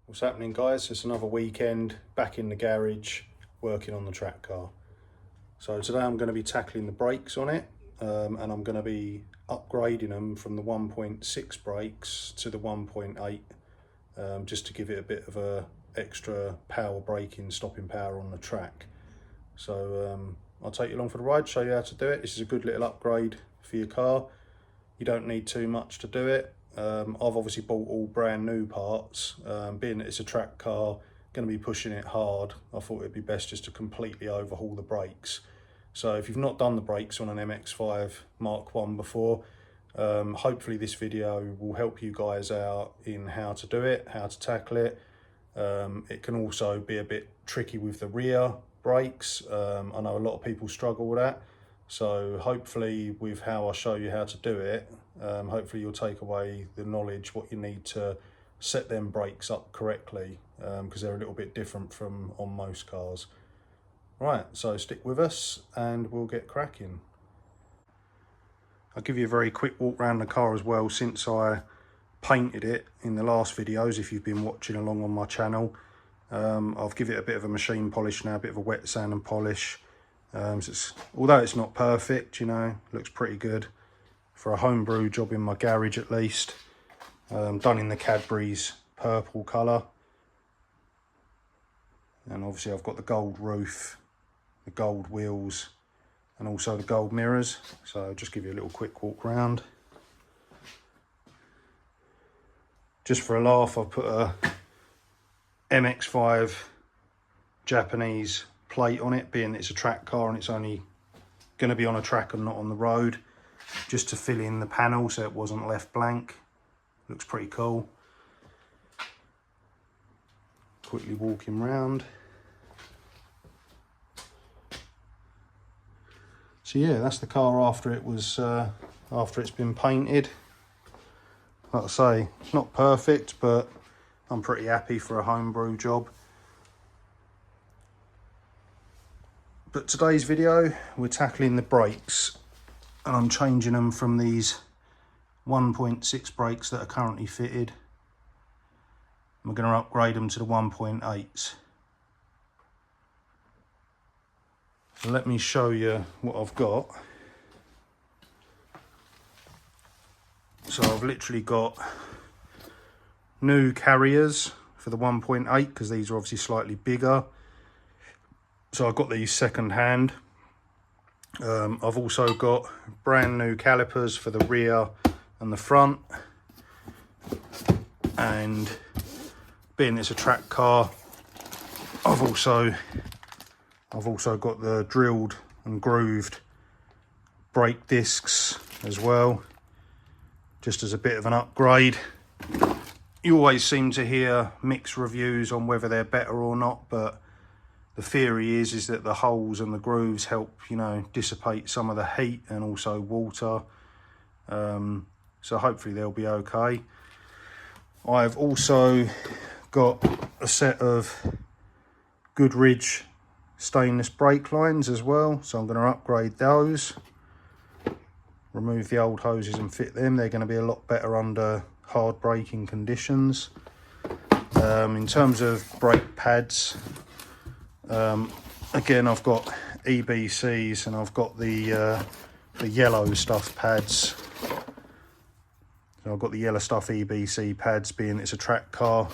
What's happening, guys? It's another weekend back in the garage working on the track car. So today I'm going to be tackling the brakes on it, and I'm going to be upgrading them from the 1.6 brakes to the 1.8, just to give it a bit of a extra power braking, stopping power on the track. So I'll take you along for the ride, show you how to do it. This is a good little upgrade for your car. You don't need too much to do it. I've obviously bought all brand new parts. Being that it's a track car, going to be pushing it hard, I thought it'd be best just to completely overhaul the brakes. So if you've not done the brakes on an MX5 Mark 1 before, hopefully this video will help you guys out in how to do it, how to tackle it. It can also be a bit tricky with the rear brakes. I know a lot of people struggle with that. So hopefully with how I show you how to do it, hopefully you'll take away the knowledge, what you need to set them brakes up correctly, because they're a little bit different from on most cars. Right, so stick with us and we'll get cracking. I'll give you a very quick walk around the car as well, since I painted it in the last videos. If you've been watching along on my channel, I'll give it a bit of a machine polish now, a bit of a wet sand and polish. So although it's not perfect, you know, looks pretty good for a homebrew job in my garage at least. Done in the Cadbury's purple colour, and obviously I've got the gold roof, the gold wheels, and also the gold mirrors. So I'll just give you a little quick walk round. Just for a laugh, I've put a MX5 Japanese plate on it, being it's a track car and it's only going to be on a track and not on the road, just to fill in the panel so it wasn't left blank. Looks pretty cool. Quickly walking round. So yeah, that's the car after it was after it's been painted. Like I say, not perfect, but I'm pretty happy for a homebrew job. But today's video, we're tackling the brakes, and I'm changing them from these 1.6 brakes that are currently fitted. We're going to upgrade them to the 1.8s. So let me show you what I've got. So I've literally got new carriers for the 1.8, because these are obviously slightly bigger. So I've got these second hand. I've also got brand new calipers for the rear and the front. And being it's a track car, I've also got the drilled and grooved brake discs as well, just as a bit of an upgrade. You always seem to hear mixed reviews on whether they're better or not, but the theory is that the holes and the grooves help, you know, dissipate some of the heat and also water. So hopefully they'll be okay. I've also got a set of Goodridge stainless brake lines as well, so I'm going to upgrade those. Remove the old hoses and fit them. They're going to be a lot better under hard braking conditions. In terms of brake pads, again, I've got EBCs, and I've got the yellow stuff pads. So I've got the yellow stuff EBC pads, being it's a track car.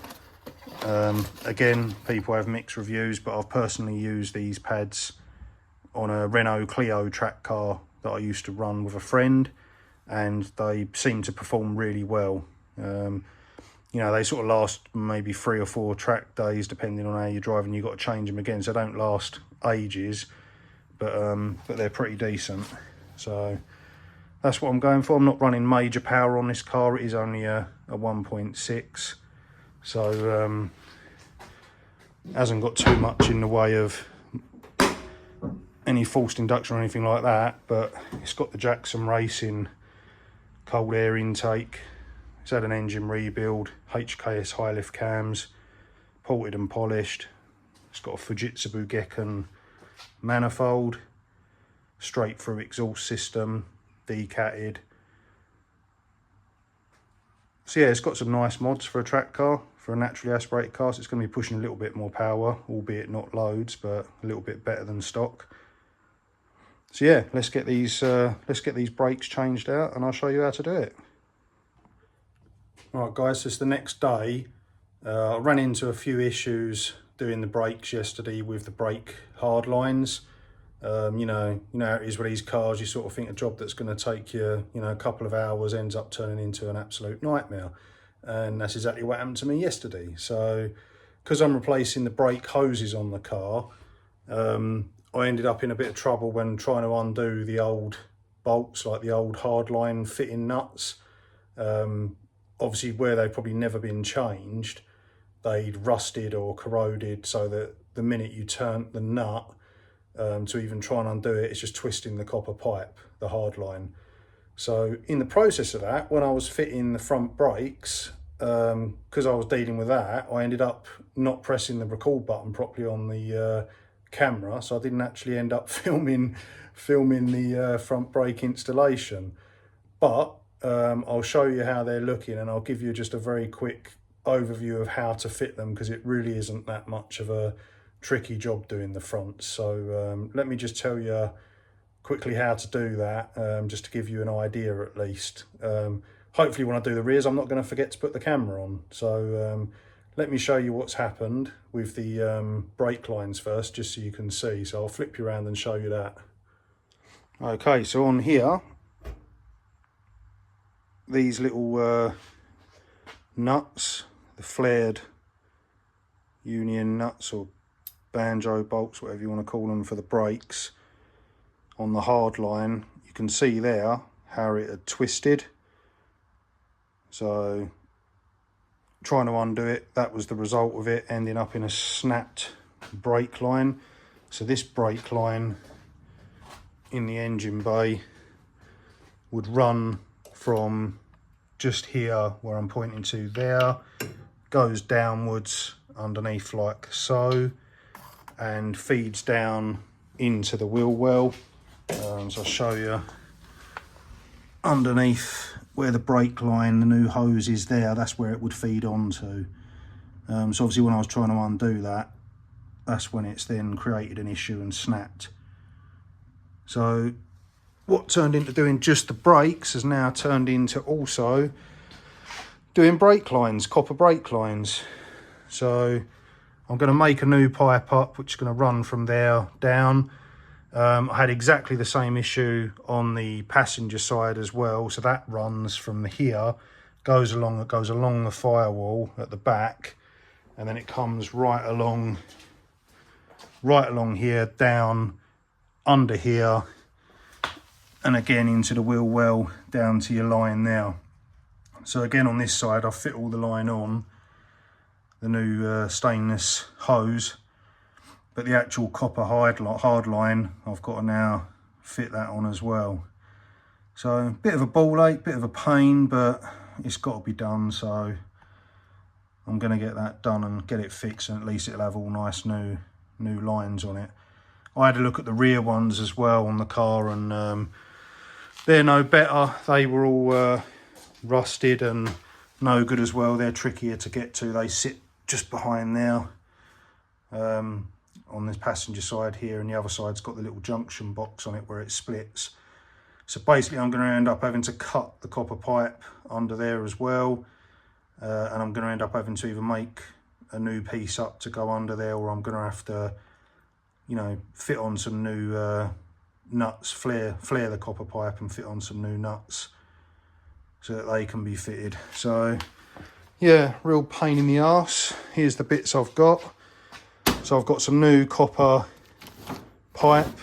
Again, people have mixed reviews, but I've personally used these pads on a Renault Clio track car that I used to run with a friend, and they seem to perform really well. You know, they sort of last maybe 3 or 4 track days, depending on how you're driving. You've got to change them again, so they don't last ages, but they're pretty decent. So that's what I'm going for. I'm not running major power on this car. It is only a 1.6, so hasn't got too much in the way of any forced induction or anything like that, but it's got the Jackson Racing cold air intake. It's had an engine rebuild, HKS high lift cams, ported and polished. It's got a Fujitsu Bugeken manifold, straight through exhaust system, decatted. So yeah, it's got some nice mods for a track car. for a naturally aspirated car, so it's going to be pushing a little bit more power, albeit not loads, but a little bit better than stock. So yeah, let's get these brakes changed out and I'll show you how to do it. Right guys, it's the next day. I ran into a few issues doing the brakes yesterday with the brake hard lines. You know how it is with these cars, you sort of think a job that's going to take you, a couple of hours ends up turning into an absolute nightmare. And that's exactly what happened to me yesterday. So, because I'm replacing the brake hoses on the car, I ended up in a bit of trouble when trying to undo the old bolts, like the old hardline fitting nuts. Obviously, where they've probably never been changed, they'd rusted or corroded, so that the minute you turn the nut to even try and undo it, it's just twisting the copper pipe, the hardline. So in the process of that, when I was fitting the front brakes, because I was dealing with that, I ended up not pressing the record button properly on the camera, so I didn't actually end up filming the front brake installation. But I'll show you how they're looking, and I'll give you just a very quick overview of how to fit them, because it really isn't that much of a tricky job doing the fronts. So let me just tell you quickly how to do that, just to give you an idea at least. Hopefully when I do the rears, I'm not going to forget to put the camera on. So let me show you what's happened with the brake lines first, just so you can see. So I'll flip you around and show you that. Okay, so on here, these little nuts, the flared union nuts or banjo bolts, whatever you want to call them, for the brakes on the hard line, you can see there how it had twisted. So trying to undo it, that was the result of it ending up in a snapped brake line. So this brake line in the engine bay would run from just here where I'm pointing to there, goes downwards underneath like so, and feeds down into the wheel well. So I'll show you underneath where the brake line, the new hose is there, that's where it would feed onto. So obviously when I was trying to undo that, that's when it's then created an issue and snapped. So what turned into doing just the brakes has now turned into also doing brake lines, copper brake lines. So I'm going to make a new pipe up, which is going to run from there down. I had exactly the same issue on the passenger side as well. So that runs from here, goes along the firewall at the back, and then it comes right along here, down under here, and again into the wheel well down to your line there. So again on this side, I've fit all the line on, the new stainless hose, but the actual copper hard line, I've got to now fit that on as well. So a bit of a ball ache, bit of a pain, but it's got to be done. So I'm going to get that done and get it fixed, and at least it'll have all nice new lines on it. I had a look at the rear ones as well on the car, and they're no better. They were all rusted and no good as well. They're trickier to get to. They sit just behind there on this passenger side here, and the other side's got the little junction box on it where it splits. So basically I'm going to end up having to cut the copper pipe under there as well, and I'm going to end up having to either make a new piece up to go under there, or I'm going to have to, fit on some new nuts, flare the copper pipe and fit on some new nuts so that they can be fitted. So yeah, real pain in the arse. Here's the bits I've got. So I've got some new copper pipe,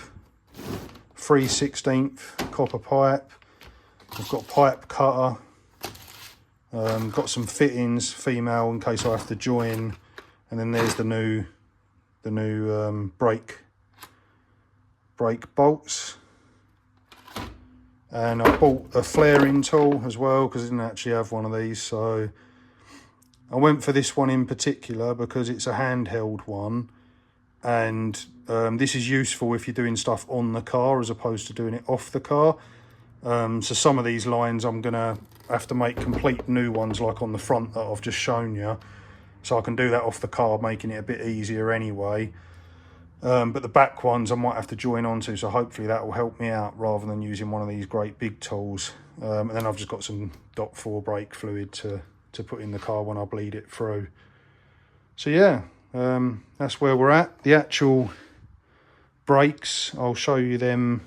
3/16 copper pipe. I've got pipe cutter. Got some fittings, female, in case I have to join. And then there's the new brake bolts. And I bought a flaring tool as well, because I didn't actually have one of these. So I went for this one in particular because it's a handheld one, and this is useful if you're doing stuff on the car as opposed to doing it off the car. So some of these lines I'm gonna have to make complete new ones, like on the front that I've just shown you. so I can do that off the car, making it a bit easier anyway. But the back ones I might have to join onto, so hopefully that will help me out rather than using one of these great big tools. And then I've just got some .4 brake fluid to put in the car when I bleed it through. So yeah, that's where we're at. The actual brakes, I'll show you them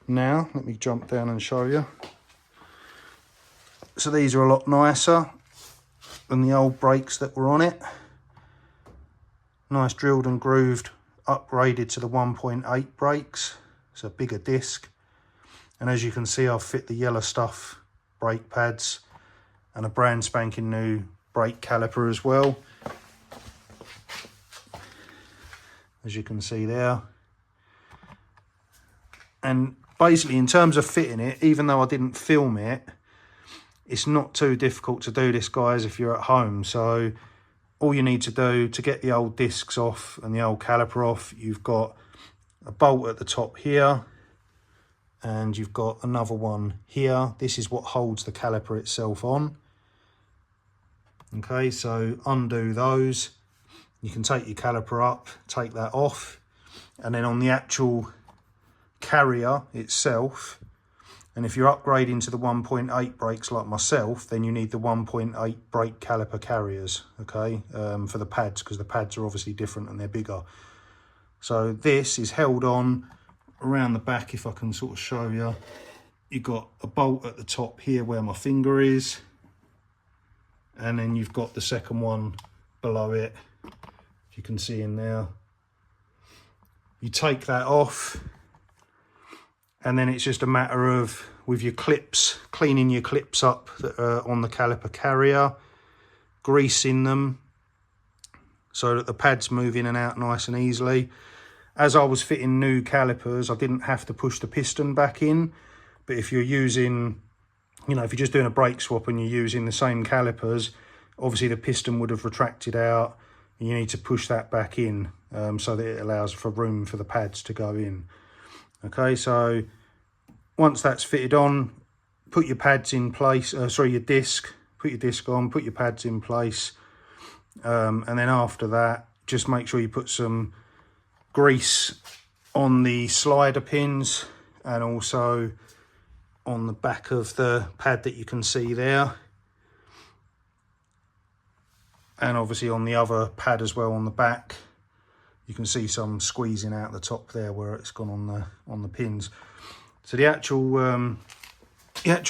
now. Let me jump down and show you. So these are a lot nicer than the old brakes that were on it. Nice drilled and grooved, upgraded to the 1.8 brakes. It's a bigger disc. And as you can see, I've fit the yellow stuff brake pads and a brand spanking new brake caliper as well. As you can see there. And basically in terms of fitting it, even though I didn't film it, it's not too difficult to do this, guys, if you're at home. So all you need to do to get the old discs off and the old caliper off, you've got a bolt at the top here, and you've got another one here. This is what holds the caliper itself on. Okay, so undo those. You can take your caliper up, take that off, and then on the actual carrier itself, and if you're upgrading to the 1.8 brakes like myself, then you need the 1.8 brake caliper carriers, okay, for the pads, because the pads are obviously different and they're bigger. So this is held on around the back, if I can sort of show you. You've got a bolt at the top here where my finger is, and then you've got the second one below it, if you can see in there. You take that off, and then it's just a matter of, with your clips, cleaning your clips up that are on the caliper carrier, greasing them so that the pads move in and out nice and easily. As I was fitting new calipers, I didn't have to push the piston back in, but if you're using, you know, if you're just doing a brake swap and you're using the same calipers, obviously the piston would have retracted out, and you need to push that back in so that it allows for room for the pads to go in. Okay, so once that's fitted on, put your pads in place, your disc, put your disc on, put your pads in place, and then after that, just make sure you put some grease on the slider pins and also on the back of the pad that you can see there, and obviously on the other pad as well on the back. You can see some squeezing out the top there where it's gone on the pins. So the actual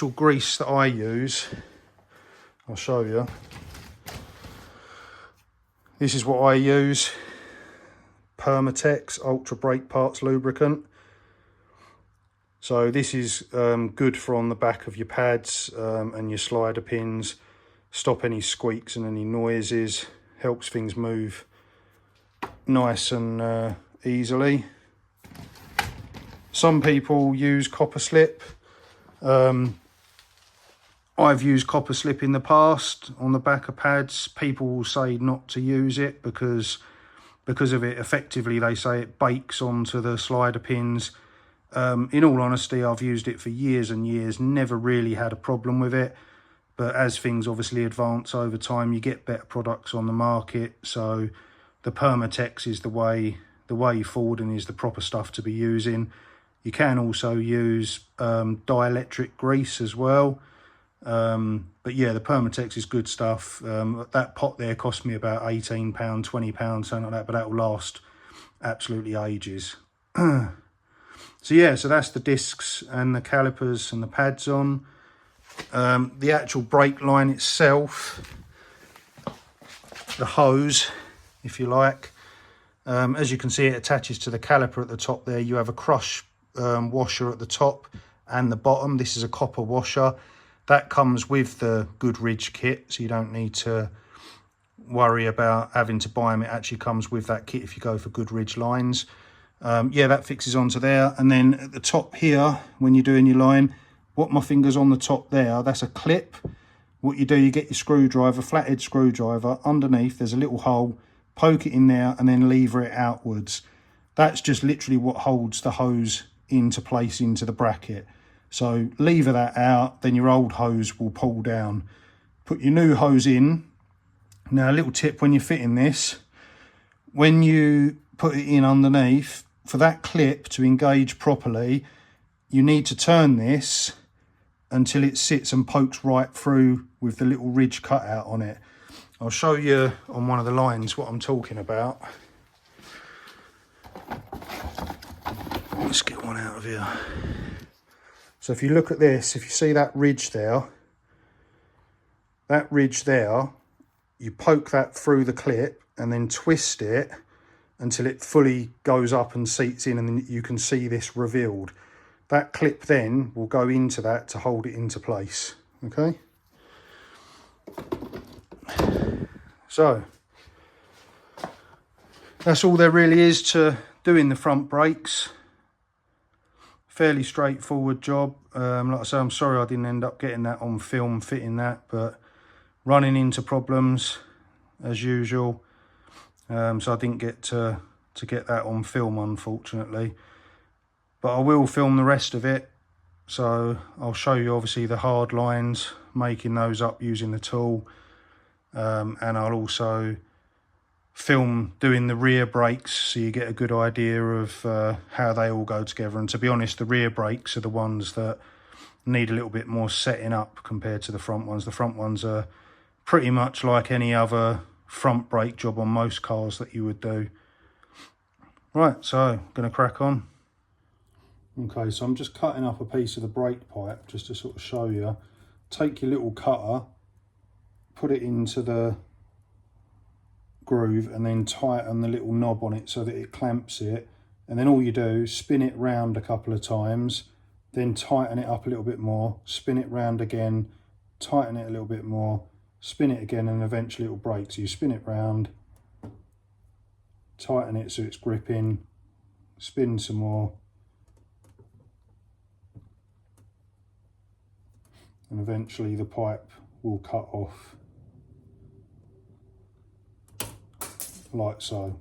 grease that I use, I'll show you. This is what I use. Permatex Ultra Brake Parts lubricant. So this is good for on the back of your pads and your slider pins. Stop any squeaks and any noises. Helps things move nice and easily. Some people use copper slip. I've used copper slip in the past on the back of pads. People will say not to use it because of it. Effectively, they say it bakes onto the slider pins. In all honesty, I've used it for years and years, never really had a problem with it. But as things obviously advance over time, you get better products on the market. So the Permatex is the way forward and is the proper stuff to be using. You can also use dielectric grease as well. But yeah, the Permatex is good stuff. That pot there cost me about £18, £20, something like that, but that will last absolutely ages. So yeah, so that's the discs and the calipers and the pads on. The actual brake line itself, the hose, if you like, as you can see, it attaches to the caliper at the top there. You have a crush washer at the top and the bottom. This is a copper washer. That comes with the Goodridge kit, so you don't need to worry about having to buy them. It actually comes with that kit if you go for Goodridge lines. Yeah, that fixes onto there. And then at the top here, when you're doing your line, what my finger's on the top there, that's a clip. What you do, you get your screwdriver, flathead screwdriver, underneath there's a little hole, poke it in there and then lever it outwards. That's just literally what holds the hose into place into the bracket. So lever that out, then your old hose will pull down. Put your new hose in, Now, a little tip when you're fitting this, when you put it in underneath, for that clip to engage properly, you need to turn this until it sits and pokes right through with the little ridge cut out on it. I'll show you on one of the lines what I'm talking about. Let's get one out of here. So if you look at this, if you see that ridge there, you poke that through the clip and then twist it until it fully goes up and seats in, and then you can see this revealed. That clip then will go into that to hold it into place, okay? So, that's all there really is to doing the front brakes. Fairly straightforward job. Like I say, I'm sorry I didn't end up getting that on film, fitting that, but running into problems as usual. So I didn't get to get that on film, unfortunately. But I will film the rest of it. So I'll show you obviously the hard lines, making those up using the tool. And I'll also film doing the rear brakes so you get a good idea of how they all go together. And to be honest, the rear brakes are the ones that need a little bit more setting up compared to the front ones. The front ones are pretty much like any other front brake job on most cars that you would do. Right, so I'm going to crack on. Okay, so I'm just cutting up a piece of the brake pipe just to sort of show you. Take your little cutter, put it into the groove and then tighten the little knob on it so that it clamps it, and then all you do, spin it round a couple of times, then tighten it up a little bit more, spin it round again, tighten it a little bit more, spin it again, and eventually it will break. So you spin it round, tighten it so it's gripping, spin some more, and eventually the pipe will cut off like so.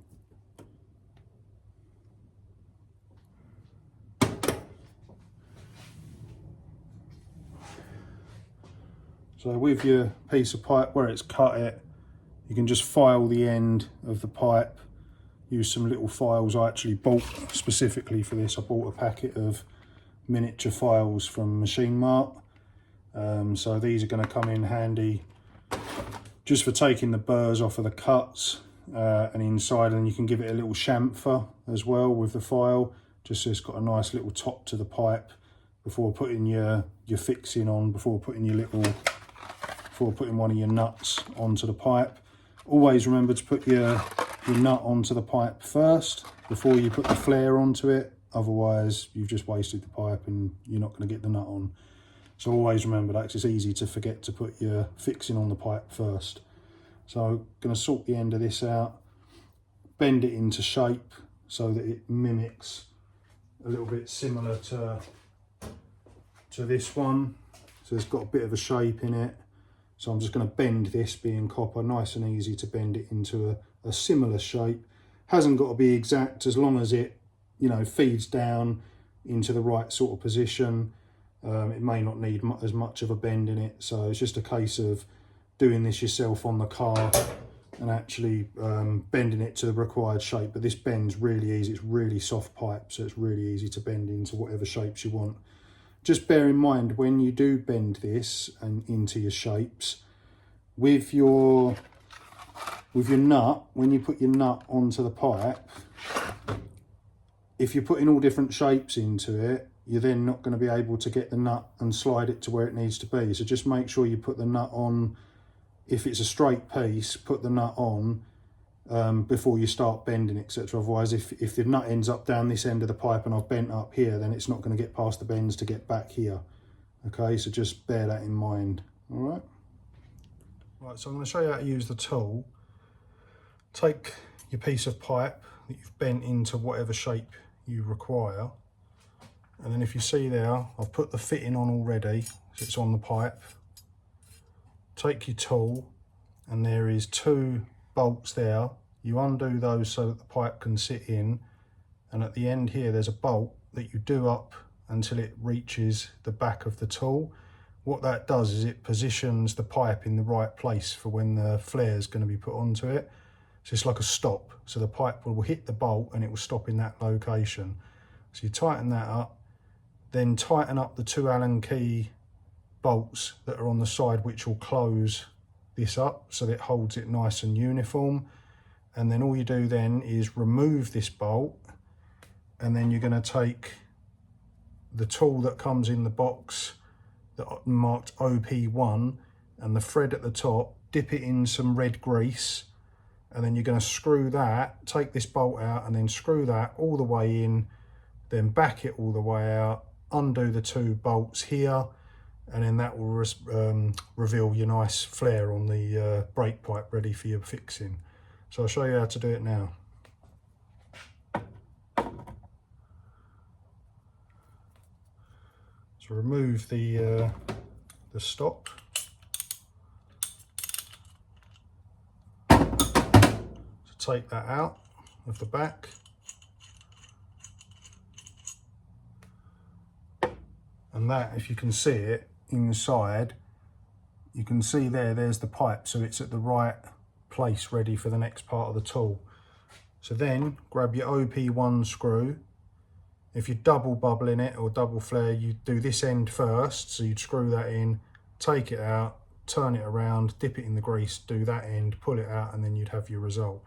So with your piece of pipe, where it's cut it, you can just file the end of the pipe. Use some little files I actually bought specifically for this. I bought a packet of miniature files from Machine Mart. So these are going to come in handy just for taking the burrs off of the cuts. And inside, and you can give it a little chamfer as well with the file, just so it's got a nice little top to the pipe before putting your fixing on, before putting one of your nuts onto the pipe. Always remember to put your nut onto the pipe first before you put the flare onto it, otherwise you've just wasted the pipe and you're not going to get the nut on. So always remember that, 'cause it's easy to forget to put your fixing on the pipe first. So I'm going to sort the end of this out, bend it into shape so that it mimics a little bit similar to this one. So it's got a bit of a shape in it. So I'm just going to bend this, being copper, nice and easy to bend it into a similar shape. Hasn't got to be exact, as long as it, you know, feeds down into the right sort of position. It may not need as much of a bend in it. So it's just a case of doing this yourself on the car and actually bending it to the required shape. But this bends really easy. It's really soft pipe, so it's really easy to bend into whatever shapes you want. Just bear in mind, when you do bend this and into your shapes, with your nut, when you put your nut onto the pipe, if you're putting all different shapes into it, you're then not going to be able to get the nut and slide it to where it needs to be. So just make sure you put the nut on. If it's a straight piece, put the nut on before you start bending, etc. Otherwise, if the nut ends up down this end of the pipe and I've bent up here, then it's not going to get past the bends to get back here. Okay, so just bear that in mind. All right. Right, so I'm going to show you how to use the tool. Take your piece of pipe that you've bent into whatever shape you require. And then if you see there, I've put the fitting on already, so it's on the pipe. Take your tool, and there is 2 bolts there. You undo those so that the pipe can sit in, and at the end here there's a bolt that you do up until it reaches the back of the tool. what that does is it positions the pipe in the right place for when the flare is going to be put onto it. So it's like a stop. So the pipe will hit the bolt and it will stop in that location. So you tighten that up, then tighten up the 2 Allen key bolts that are on the side, which will close this up so that it holds it nice and uniform. And then all you do then is remove this bolt, and then you're going to take the tool that comes in the box that marked OP1 and the thread at the top, dip it in some red grease, and then you're going to screw that, take this bolt out and then screw that all the way in, then back it all the way out, undo the 2 bolts here, and then that will reveal your nice flare on the brake pipe ready for your fixing. So I'll show you how to do it now. So remove the stop. So take that out of the back. And that, if you can see it inside, you can see there's the pipe, so it's at the right place ready for the next part of the tool. So then grab your OP1 screw. If you're double bubbling it or double flare, you do this end first, so you'd screw that in, take it out, turn it around, dip it in the grease, do that end, pull it out, and then you'd have your result.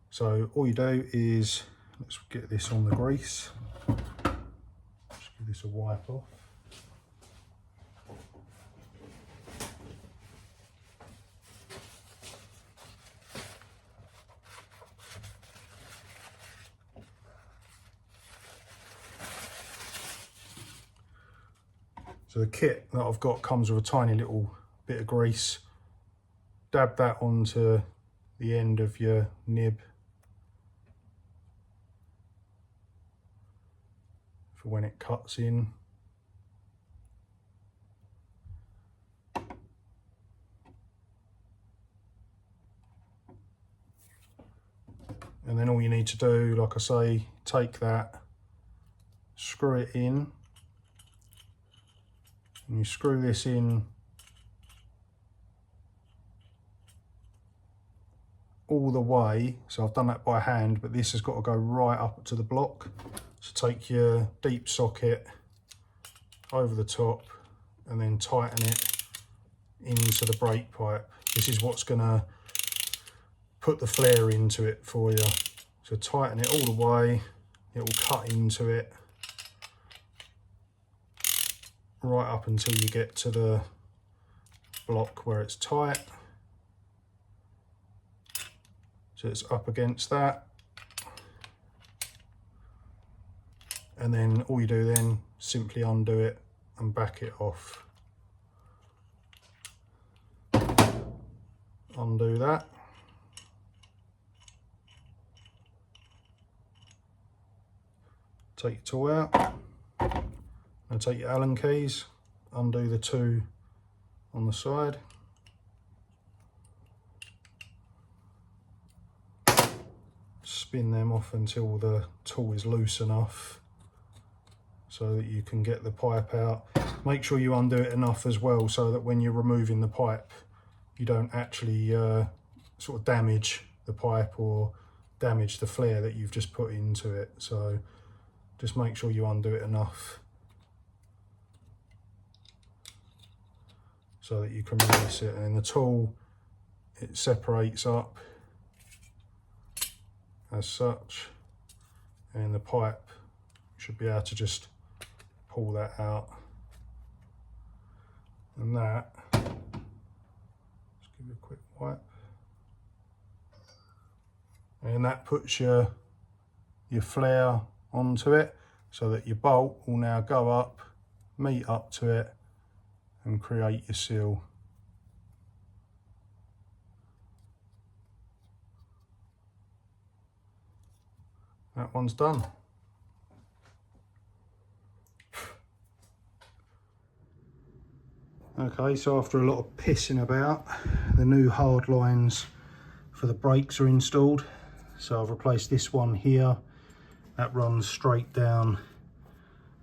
So all you do is, let's get this on the grease, just give this a wipe off. So the kit that I've got comes with a tiny little bit of grease. Dab that onto the end of your nib for when it cuts in. And then all you need to do, like I say, take that, screw it in, and you screw this in all the way. So I've done that by hand, but this has got to go right up to the block. So take your deep socket over the top and then tighten it into the brake pipe. This is what's going to put the flare into it for you. So tighten it all the way, it will cut into it right up until you get to the block where it's tight. So it's up against that. And then all you do then, simply undo it and back it off. Undo that. Take your tool out. And take your Allen keys, undo the 2 on the side. Spin them off until the tool is loose enough so that you can get the pipe out. Make sure you undo it enough as well so that when you're removing the pipe, you don't actually sort of damage the pipe or damage the flare that you've just put into it. So just make sure you undo it enough so that you can release it. And in the tool, it separates up as such, and the pipe should be able to just pull that out. And that, let's give it a quick wipe. And that puts your flare onto it so that your bolt will now go up, meet up to it, and create your seal. That one's done. Okay, so after a lot of pissing about, the new hard lines for the brakes are installed. So I've replaced this one here. That runs straight down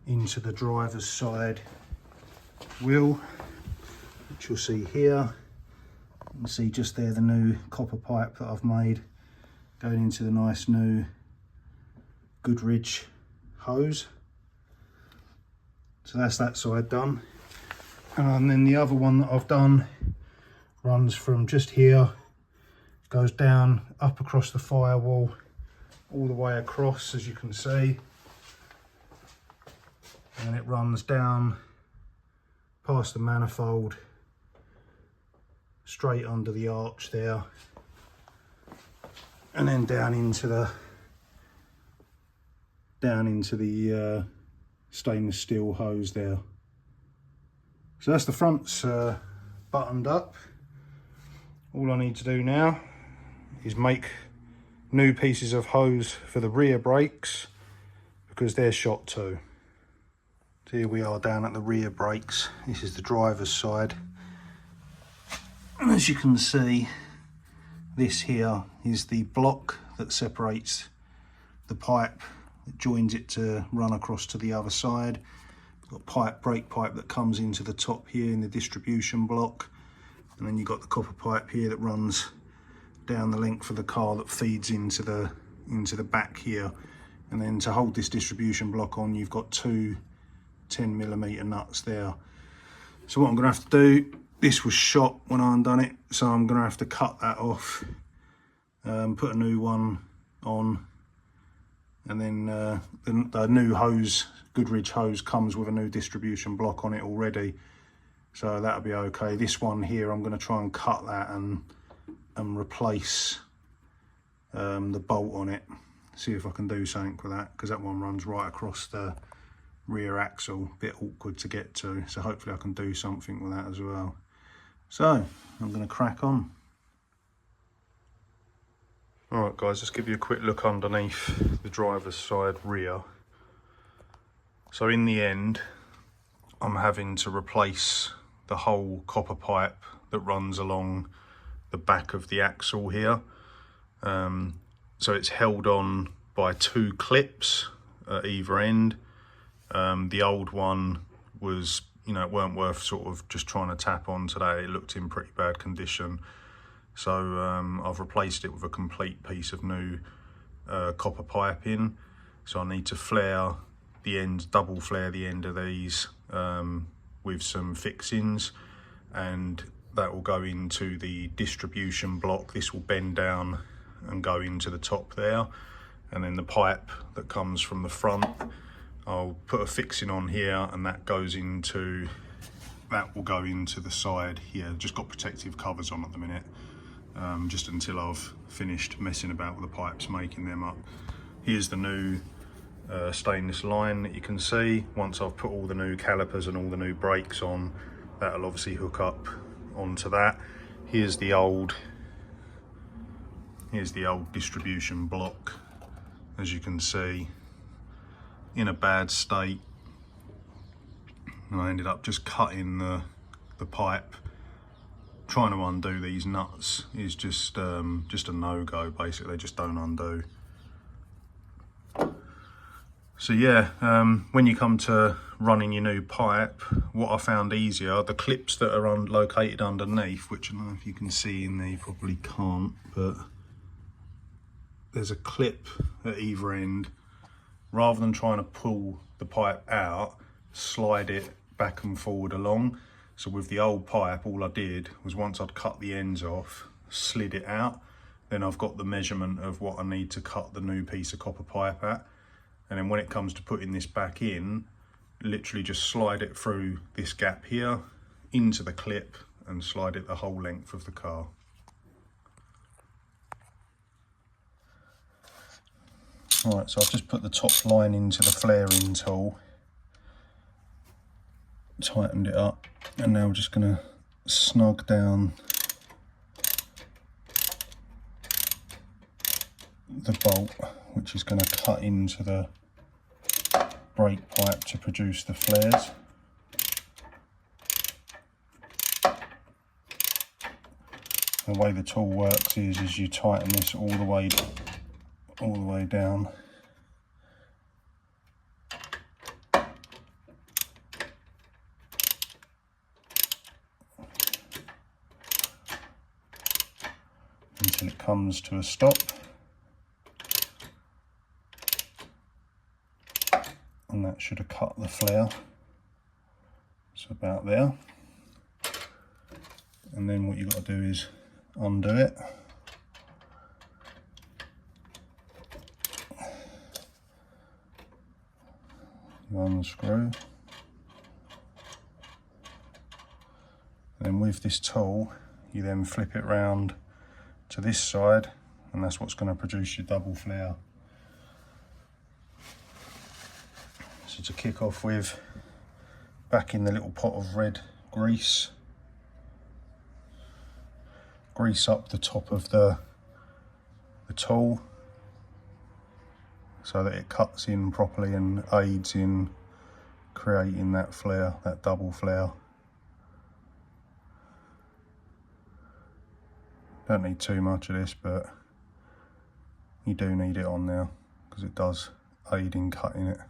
into the driver's side wheel. which you'll see here. You can see just there the new copper pipe that I've made going into the nice new Goodridge hose. So that's that side done. And then the other one that I've done runs from just here, goes down, up across the firewall, all the way across, as you can see. And it runs down past the manifold, straight under the arch there, and then down into the stainless steel hose there. So that's the fronts buttoned up. All I need to do now is make new pieces of hose for the rear brakes, because they're shot too. So here we are down at the rear brakes. This is the driver's side. And as you can see, this here is the block that separates the pipe that joins it to run across to the other side. We've got brake pipe that comes into the top here in the distribution block, and then you've got the copper pipe here that runs down the length of the car that feeds into the back here. And then to hold this distribution block on, you've got two 10mm nuts there. So what I'm going to have to do, this was shot when I undone it, so I'm going to have to cut that off, put a new one on, and then the new hose, Goodridge hose, comes with a new distribution block on it already, so that'll be okay. This one here, I'm going to try and cut that and replace the bolt on it, see if I can do something with that, because that one runs right across the rear axle, a bit awkward to get to, so hopefully I can do something with that as well. So I'm going to crack on. Alright guys, let's give you a quick look underneath the driver's side rear. So in the end, I'm having to replace the whole copper pipe that runs along the back of the axle here. So it's held on by two clips at either end. The old one was, you know, it weren't worth sort of just trying to tap on today. It looked in pretty bad condition. So I've replaced it with a complete piece of new copper piping. So I need to flare the ends, double flare the end of these with some fixings, and that will go into the distribution block. This will bend down and go into the top there, and then the pipe that comes from the front, I'll put a fixing on here, and that will go into the side here. Just got protective covers on at the minute, just until I've finished messing about with the pipes, making them up. Here's the new stainless line that you can see. Once I've put all the new calipers and all the new brakes on, that'll obviously hook up onto that. Here's the old distribution block, as you can see, in a bad state. And I ended up just cutting the pipe. Trying to undo these nuts is just a no-go, basically. They just don't undo. So yeah, when you come to running your new pipe, what I found easier, the clips that are located underneath, which I don't know if you can see in there, you probably can't, but there's a clip at either end. Rather than trying to pull the pipe out, slide it back and forward along. So with the old pipe, all I did was, once I'd cut the ends off, slid it out, then I've got the measurement of what I need to cut the new piece of copper pipe at. And then when it comes to putting this back in, literally just slide it through this gap here into the clip and slide it the whole length of the car. Alright, so I've just put the top line into the flaring tool, tightened it up, and now we're just going to snug down the bolt, which is going to cut into the brake pipe to produce the flares. The way the tool works is you tighten this all the way down. until it comes to a stop. And that should have cut the flare. It's about there. And then what you've got to do is undo it. You unscrew. Then with this tool, you then flip it round to this side, and that's what's going to produce your double flare. So to kick off with, back in the little pot of red grease. Grease up the top of the tool so that it cuts in properly and aids in creating that flare, that double flare. Don't need too much of this, but you do need it on there because it does aid in cutting it.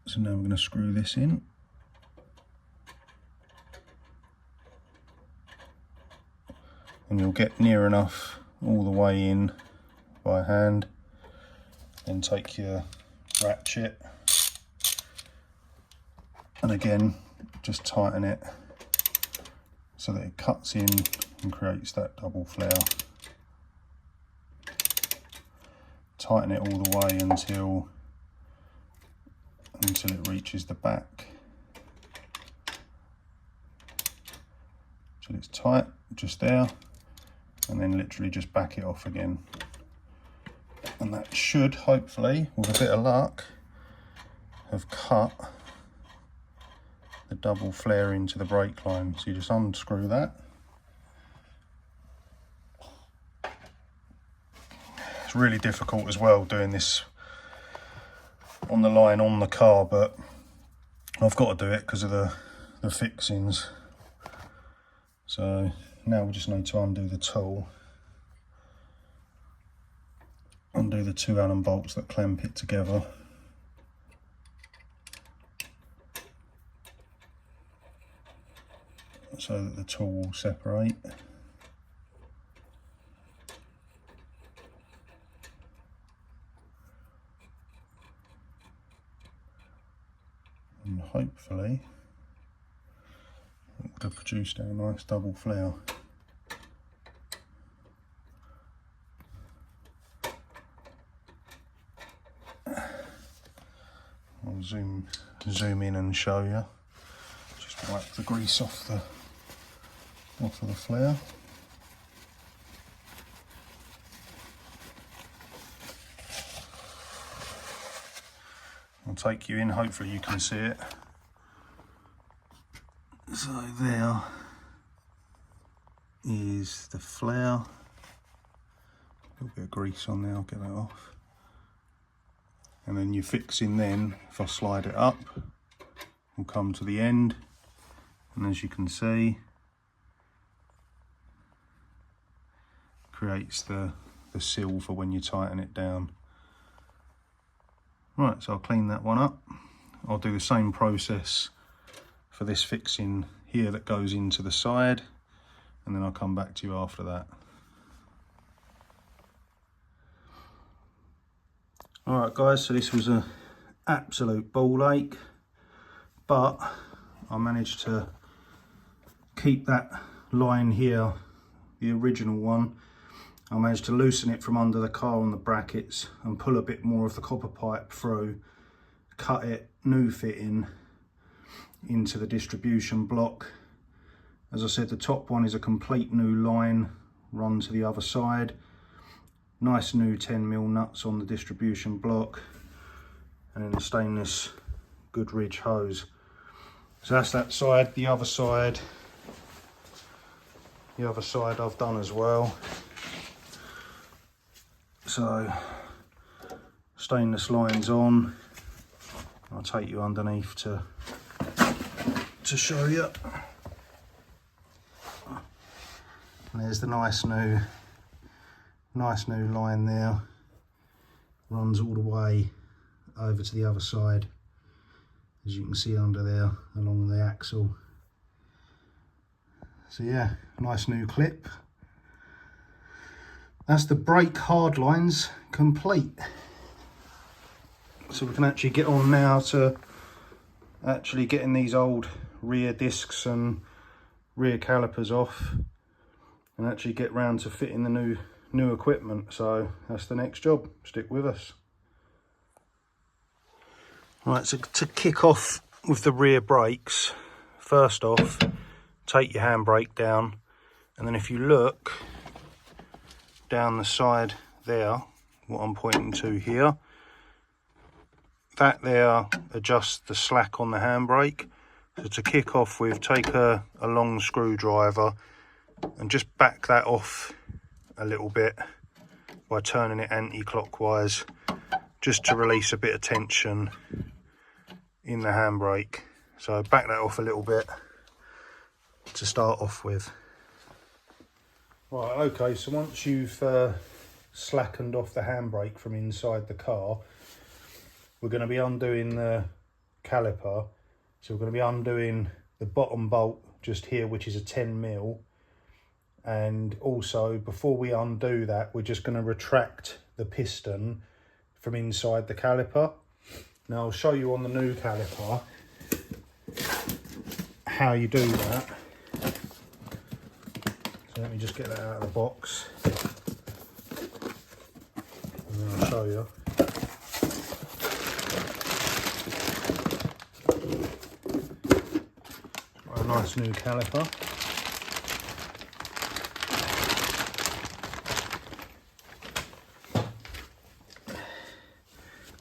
So now I'm going to screw this in. And you'll get near enough all the way in by hand. Then take your ratchet. And again, just tighten it so that it cuts in and creates that double flare. Tighten it all the way until it reaches the back. Till it's tight, just there, and then literally just back it off again. And that should, hopefully, with a bit of luck, have cut the double flare into the brake line. So you just unscrew that. It's really difficult as well doing this on the line on the car, but I've got to do it because of the fixings. So now we just need to undo the tool, undo the 2 Allen bolts that clamp it together. So that the tool will separate. And hopefully it would have produced a nice double flare. I'll zoom in and show you. Just wipe the grease off of the flare. I'll take you in, hopefully you can see it. So there is the flare. A little bit of grease on there, I'll get that off. And then you're fixing then, if I slide it up, we'll come to the end. And as you can see, creates the seal for when you tighten it down. Right, so I'll clean that one up. I'll do the same process for this fixing here that goes into the side, and then I'll come back to you after that. Alright guys, so this was an absolute ball ache, but I managed to keep that line here, the original one. I managed to loosen it from under the car on the brackets and pull a bit more of the copper pipe through, cut it, new fitting, into the distribution block. As I said, the top one is a complete new line run to the other side. Nice new 10mm nuts on the distribution block, and then the stainless Goodridge hose. So that's that side. The other side I've done as well. So stainless lines on. I'll take you underneath to show you. And there's the nice new line there. Runs all the way over to the other side, as you can see under there along the axle. So yeah, nice new clip. That's the brake hard lines complete. So we can actually get on now to actually getting these old rear discs and rear calipers off and actually get round to fitting the new equipment. So that's the next job. Stick with us. Right, so to kick off with the rear brakes, first off, take your handbrake down, and then if you look down the side there, what I'm pointing to here, that there adjusts the slack on the handbrake. So to kick off with, take a long screwdriver and just back that off a little bit by turning it anti-clockwise, just to release a bit of tension in the handbrake. So back that off a little bit to start off with. Right, okay, so once you've slackened off the handbrake from inside the car, we're going to be undoing the caliper. So we're going to be undoing the bottom bolt just here, which is a 10mm. And also, before we undo that, we're just going to retract the piston from inside the caliper. Now I'll show you on the new caliper how you do that. So let me just get that out of the box and then I'll show you. A nice new caliper.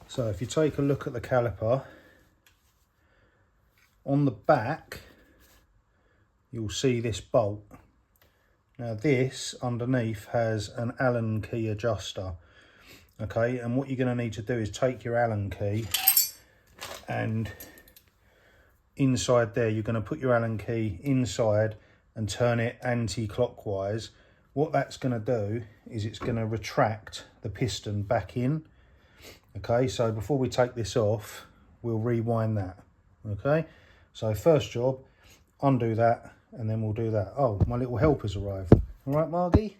So if you take a look at the caliper, on the back you'll see this bolt. Now this underneath has an Allen key adjuster. Okay, and what you're going to need to do is take your Allen key, and inside there you're going to put your Allen key inside and turn it anti-clockwise. What that's going to do is it's going to retract the piston back in. Okay, so before we take this off, we'll rewind that. Okay, so first job, undo that, and then we'll do that. Oh, my little helper's arrived. All right, Margie?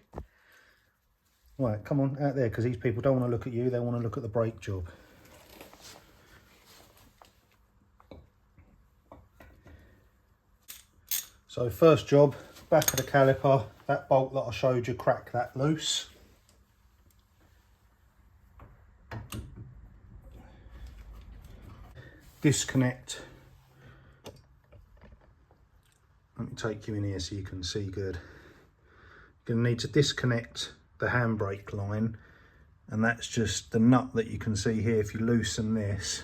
Right, come on, out there, because these people don't want to look at you, they want to look at the brake job. So first job, back of the caliper, that bolt that I showed you, crack that loose. Disconnect. Let me take you in here so you can see good. You're going to need to disconnect the handbrake line, and that's just the nut that you can see here. If you loosen this,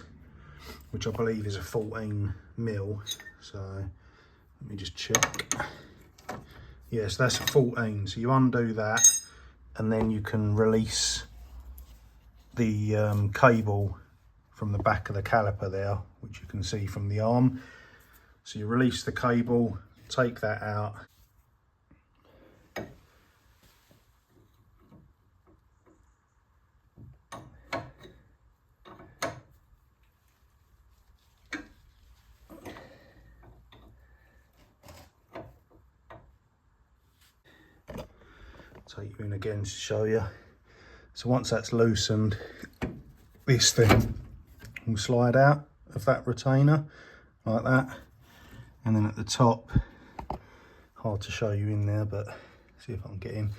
which I believe is a 14mm, so let me just check. Yes, that's a 14, so you undo that and then you can release the cable from the back of the caliper there, which you can see from the arm. So you release the cable, take that out. Take you in again to show you. So once that's loosened, this thing will slide out of that retainer like that, and then at the top, hard to show you in there, but see if I can get in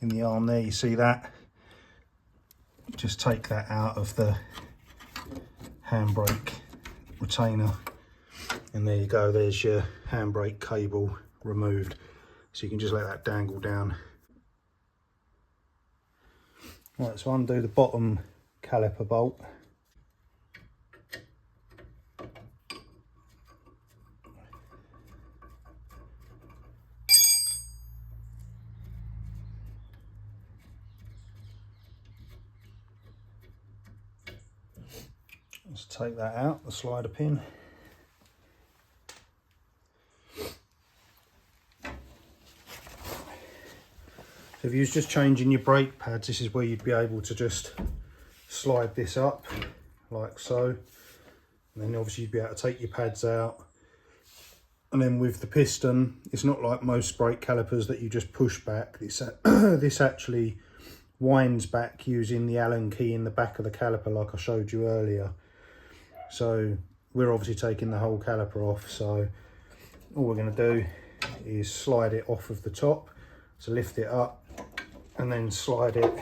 the arm there, you see that? Just take that out of the handbrake retainer, and there you go, there's your handbrake cable removed. So you can just let that dangle down. Right, so undo the bottom caliper bolt. Let's take that out, the slider pin. So if you was just changing your brake pads, this is where you'd be able to just slide this up like so, And then obviously you'd be able to take your pads out. And then with the piston, it's not like most brake calipers that you just push back. This actually winds back using the Allen key in the back of the caliper like I showed you earlier. So we're obviously taking the whole caliper off. So all we're going to do is slide it off of the top. So lift it up and then slide it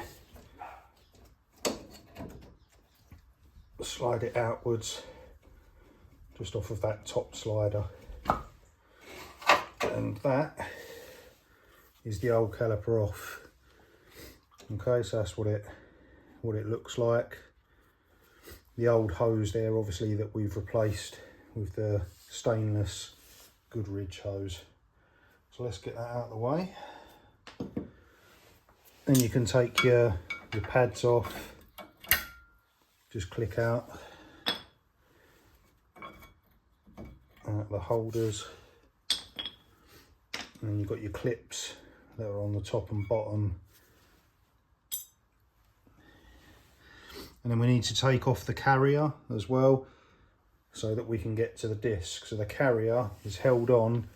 outwards just off of that top slider. And that is the old caliper off. Okay, so that's what it looks like. The old hose there, obviously, that we've replaced with the stainless Goodridge hose. So let's get that out of the way. Then you can take your pads off. Just click out the holders. And you've got your clips that are on the top and bottom. And then we need to take off the carrier as well so that we can get to the disc. So the carrier is held on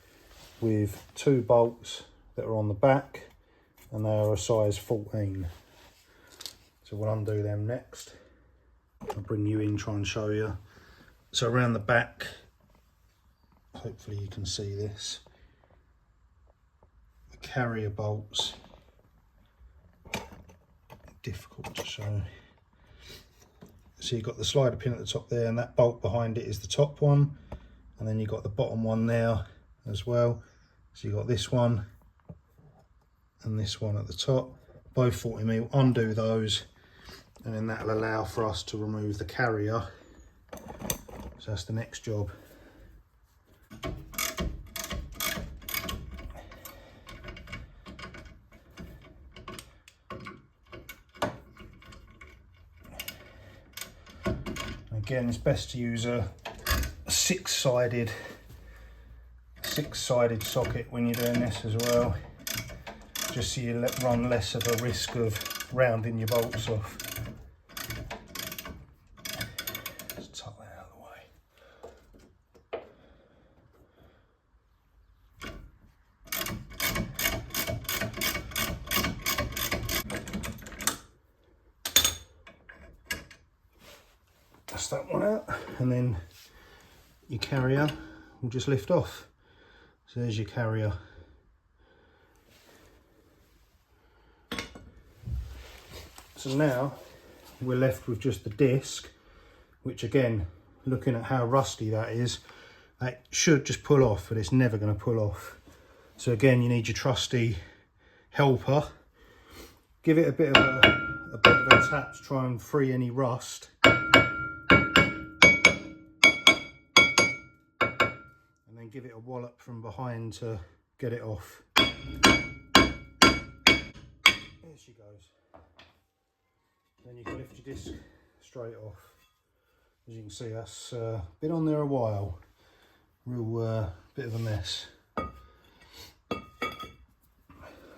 with 2 bolts that are on the back, and they are a size 14. So we'll undo them next. I'll bring you in, try and show you. So around the back, hopefully you can see this. Carrier bolts, difficult to show. So you've got the slider pin at the top there, and that bolt behind it is the top one, and then you've got the bottom one there as well. So you've got this one and this one at the top, both 40mm. Undo those, and then that'll allow for us to remove the carrier. So that's the next job. Again, it's best to use a six-sided socket when you're doing this as well, just so you run less of a risk of rounding your bolts off. Just tuck that out of the way. That's that one out, and then your carrier will just lift off. So there's your carrier. So now we're left with just the disc, which again, looking at how rusty that is, that should just pull off, but it's never going to pull off. So again, you need your trusty helper. Give it a bit of a tap to try and free any rust. And then give it a wallop from behind to get it off. There she goes. Then you can lift your disc straight off. As you can see, that's been on there a while. Real bit of a mess.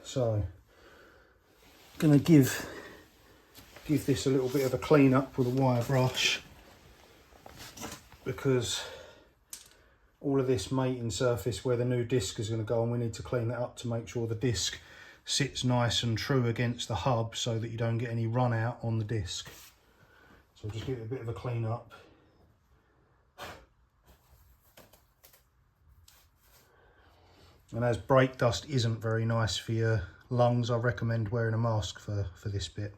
So, gonna give this a little bit of a clean up with a wire brush, because all of this mating surface where the new disc is going to go on, we need to clean that up to make sure the disc sits nice and true against the hub so that you don't get any run out on the disc. So just give it a bit of a clean up. And as brake dust isn't very nice for your lungs, I recommend wearing a mask for this bit.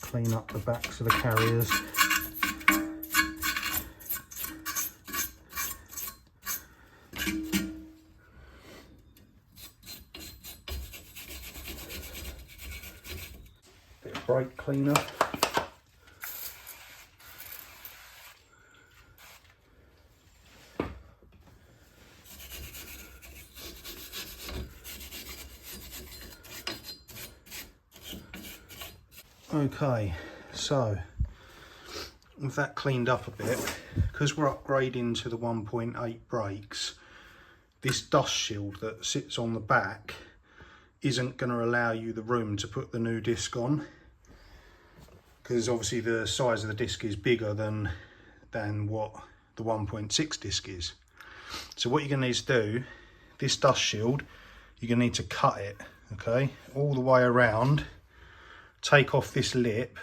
Clean up the backs of the carriers. Bit of brake cleaner. Okay, so with that cleaned up a bit, because we're upgrading to the 1.8 brakes, this dust shield that sits on the back isn't going to allow you the room to put the new disc on, because obviously the size of the disc is bigger than what the 1.6 disc is. So what you're going to need to do, this dust shield, you're going to need to cut it, okay, all the way around, take off this lip,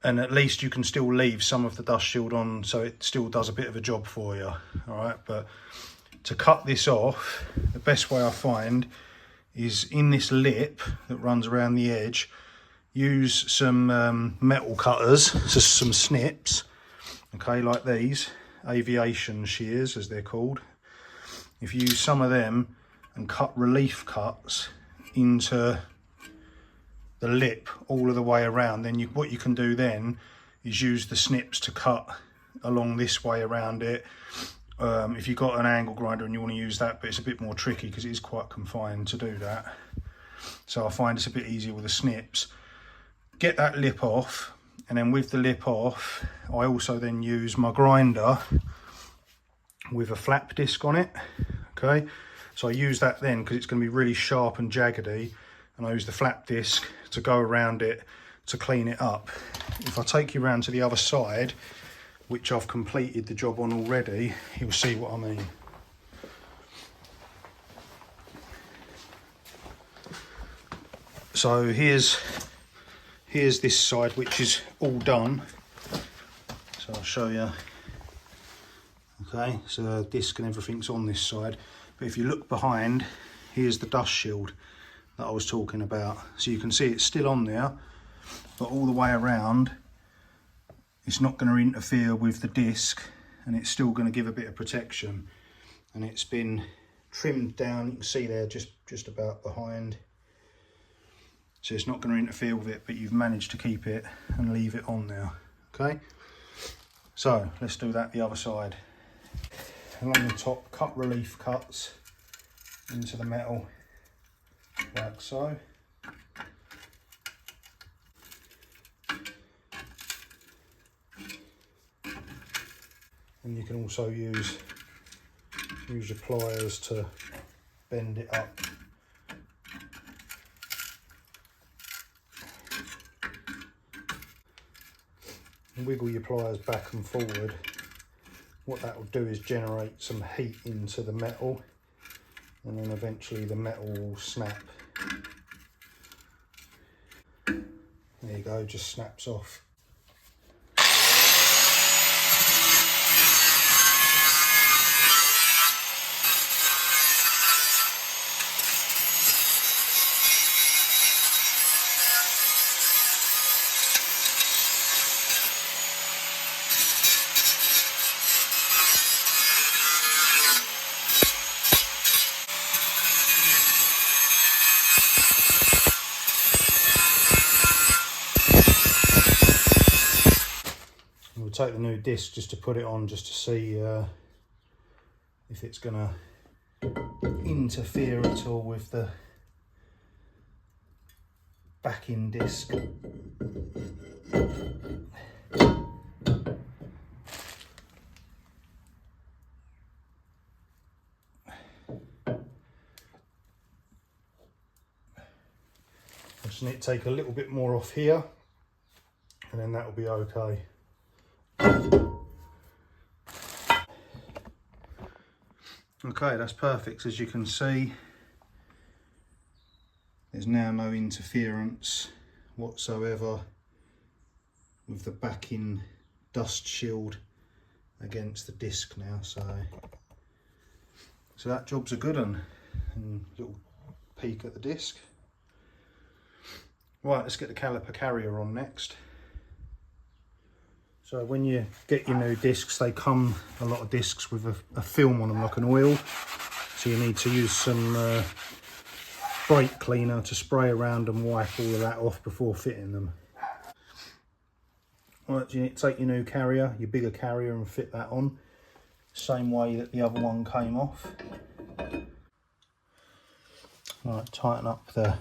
and at least you can still leave some of the dust shield on so it still does a bit of a job for you. All right, but to cut this off, the best way I find is in this lip that runs around the edge, use some metal cutters, so some snips, okay, like these, aviation shears as they're called. If you use some of them and cut relief cuts into the lip all of the way around, then what you can do then is use the snips to cut along this way around it. If you've got an angle grinder and you want to use that, but it's a bit more tricky because it is quite confined to do that. So I find it's a bit easier with the snips. Get that lip off, and then with the lip off, I also then use my grinder with a flap disc on it, okay? So I use that then because it's going to be really sharp and jaggedy, and I use the flap disc to go around it to clean it up. If I take you around to the other side, which I've completed the job on already, you'll see what I mean. So here's this side, which is all done. So I'll show you. Okay, so the disc and everything's on this side. But if you look behind, here's the dust shield that I was talking about. So you can see it's still on there, but all the way around, it's not going to interfere with the disc, and it's still going to give a bit of protection. And it's been trimmed down, you can see there, just about behind. So it's not going to interfere with it, but you've managed to keep it and leave it on there. Okay, so let's do that the other side. Along the top, cut relief cuts into the metal like so. And you can also use your pliers to bend it up. And wiggle your pliers back and forward. What that will do is generate some heat into the metal, and then eventually the metal will snap. There you go, just snaps off. We'll take the new disc just to put it on, just to see if it's going to interfere at all with the backing disc. Just need to take a little bit more off here, and then that will be okay. Okay, that's perfect. As you can see, there's now no interference whatsoever with the backing dust shield against the disc now. So that job's a good one. And a little peek at the disc. Right, let's get the caliper carrier on next. So when you get your new discs, they come, a lot of discs, with a film on them like an oil. So you need to use some brake cleaner to spray around and wipe all of that off before fitting them. Right, you need to take your new carrier, your bigger carrier, and fit that on. Same way that the other one came off. Right, tighten up the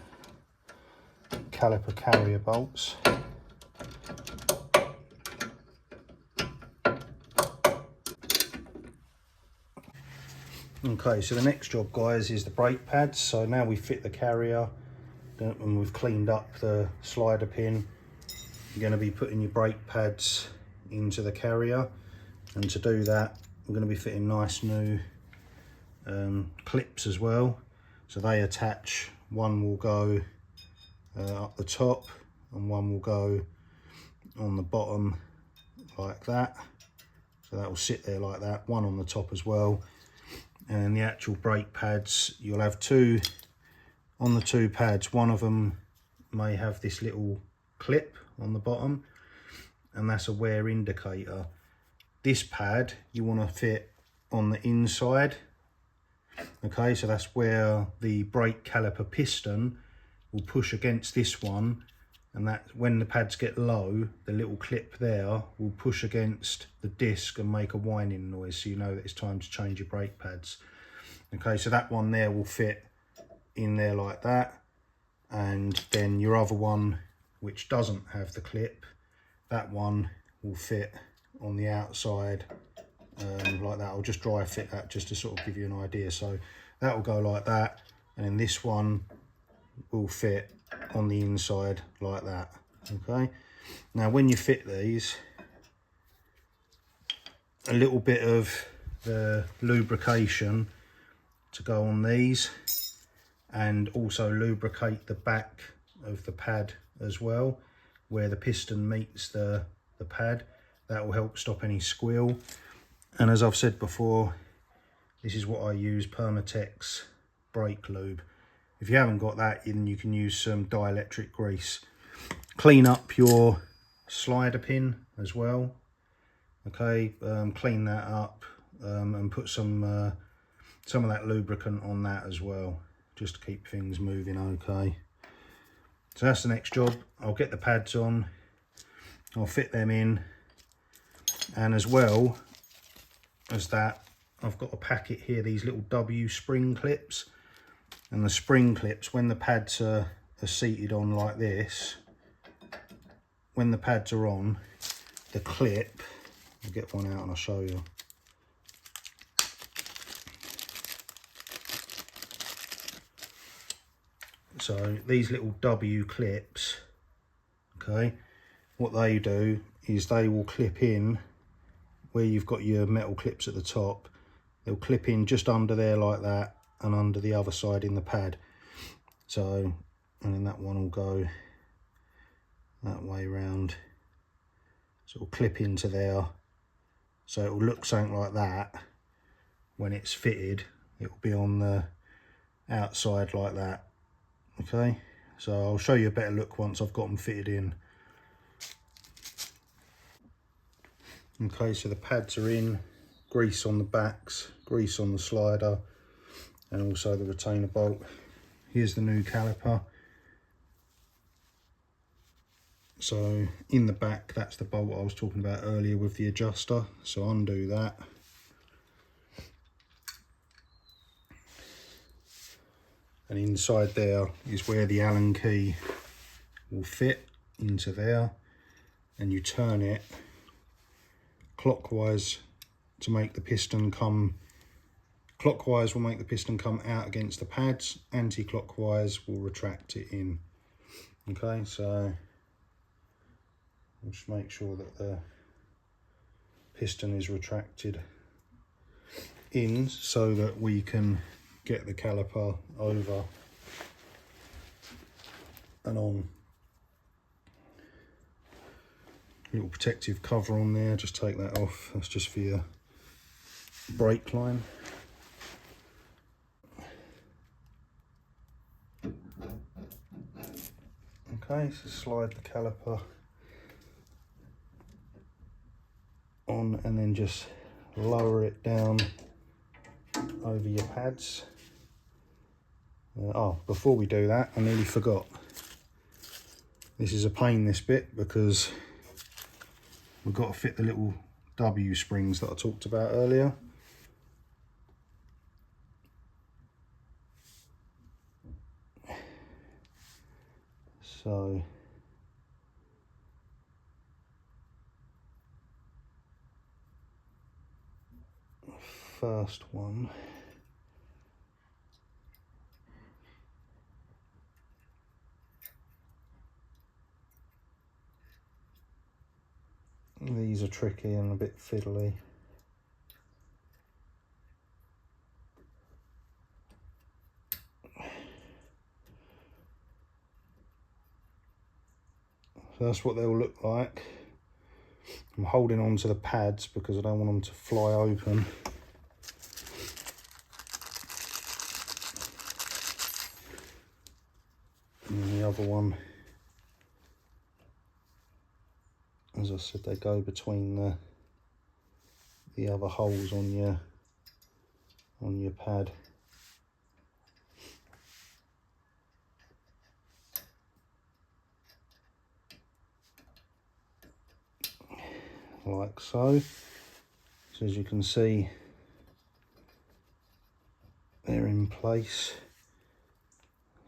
caliper carrier bolts. Okay, so the next job, guys, is the brake pads. So now we fit the carrier and we've cleaned up the slider pin. You're going to be putting your brake pads into the carrier, and to do that we're going to be fitting nice new clips as well. So they attach, one will go up the top and one will go on the bottom like that. So that will sit there like that, one on the top as well. And the actual brake pads, you'll have two on the two pads. One of them may have this little clip on the bottom, and that's a wear indicator. This pad you want to fit on the inside. Okay, so that's where the brake caliper piston will push against this one, and that when the pads get low, the little clip there will push against the disc and make a whining noise, so you know that it's time to change your brake pads. Okay, so that one there will fit in there like that, and then your other one, which doesn't have the clip, that one will fit on the outside like that. I'll just dry fit that just to sort of give you an idea. So that will go like that, and then this one will fit on the inside like that. Okay, now when you fit these, a little bit of the lubrication to go on these, and also lubricate the back of the pad as well, where the piston meets the pad. That will help stop any squeal. And as I've said before, this is what I use, Permatex brake lube. If you haven't got that, then you can use some dielectric grease. Clean up your slider pin as well. Okay, clean that up and put some of that lubricant on that as well, just to keep things moving. Okay, so that's the next job. I'll get the pads on, I'll fit them in, and as well as that, I've got a packet here, these little W spring clips. And the spring clips, when the pads are seated on like this, when the pads are on, the clip, I'll get one out and I'll show you. So these little W clips, okay, what they do is they will clip in where you've got your metal clips at the top. They'll clip in just under there like that, and under the other side in the pad. So, and then that one will go that way round. So it'll clip into there. So it will look something like that. When it's fitted, it will be on the outside like that. Okay, so I'll show you a better look once I've got them fitted in. Okay, so the pads are in, grease on the backs, grease on the slider, and also the retainer bolt. Here's the new caliper. So in the back, that's the bolt I was talking about earlier with the adjuster. So undo that. And inside there is where the Allen key will fit into there. And you turn it clockwise to make the piston come. Clockwise will make the piston come out against the pads. Anti-clockwise will retract it in. Okay, so we'll just make sure that the piston is retracted in so that we can get the caliper over and on. Little protective cover on there, just take that off. That's just for your brake line. Okay, so slide the caliper on and then just lower it down over your pads. Oh, before we do that, I nearly forgot. This is a pain, this bit, because we've got to fit the little W springs that I talked about earlier. So first one, these are tricky and a bit fiddly. So that's what they'll look like. I'm holding on to the pads because I don't want them to fly open. And then the other one, as I said, they go between the other holes on your pad. Like so. So as you can see, they're in place.